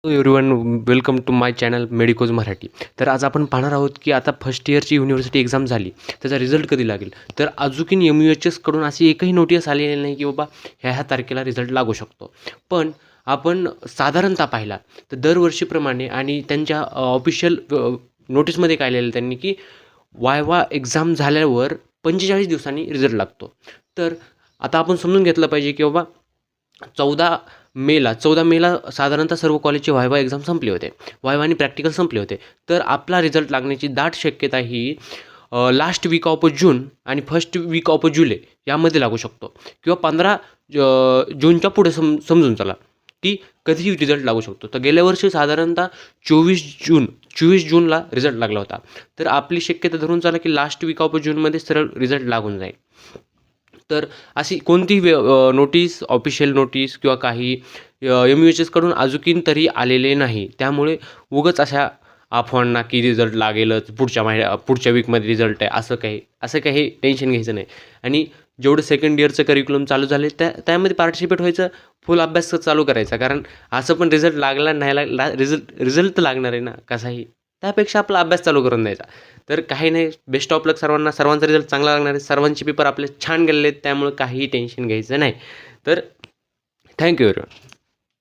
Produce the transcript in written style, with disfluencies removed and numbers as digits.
Hello everyone, welcome to my channel medicos Marathi. तर आज आपण पाहणार आहोत की आता फर्स्ट इयरची युनिव्हर्सिटी एक्झाम झाली, त्याचा रिझल्ट कधी लागेल. तर अजून MUHSकडून अशी एकही नोटीस आलेली नाही की बाबा ह्या तारखेला रिझल्ट लागू शकतो. पण आपण साधारणतः पाहिला तर दरवर्षीप्रमाणे आणि त्यांच्या ऑफिशियल नोटीसमध्ये काय लिहिलं त्यांनी की वायवा एक्झाम झाल्यावर 45 दिवसांनी रिझल्ट लागतो. तर आता आपण समजून घेतलं पाहिजे की बाबा 14 मेला साधारणतः सर्व कॉलेजचे वायवा एक्झाम संपले होते. वायवा आणि प्रॅक्टिकल संपले होते. तर आपला रिझल्ट लागण्याची दाट शक्यता ही लास्ट वीक ऑफ जून आणि फर्स्ट वीक ऑफ जुलै यामध्ये लागू शकतो किंवा 15 जूनच्या पुढे समजून चला की कधीही रिझल्ट लागू शकतो. तर गेल्या वर्षी साधारणतः 24 जूनला रिझल्ट लागला होता. तर आपली शक्यता धरून चला की लास्ट वीक ऑफ जूनमध्ये सरळ रिझल्ट लागून जाईल. तर अशी कोणतीही नोटीस, ऑफिशियल नोटीस किंवा काही MUHSकडून अजून तरी आलेले नाही. त्यामुळे उगाच अशा अफवांना की रिझल्ट लागेलच, पुढच्या वीकमध्ये रिझल्ट आहे, असं काही टेन्शन घ्यायचं नाही. आणि जेवढं सेकंड इयरचं करिक्युलम चालू झाले त्यामध्ये पार्टिसिपेट व्हायचं, फुल अभ्यास चालू करायचा. कारण असं पण रिझल्ट लागला नाही रिझल्ट तर लागणार आहे ना कसाही. त्यापेक्षा आपला अभ्यास चालू करून द्यायचा. तर काही नाही, बेस्ट ऑफ लक सर्वांना. सर्वांचा रिझल्ट चांगला लागणार आहे. सर्वांचे पेपर आपले छान गेलेले आहेत, त्यामुळे काहीही टेन्शन घ्यायचं नाही. तर थँक्यू एव्हरीवन.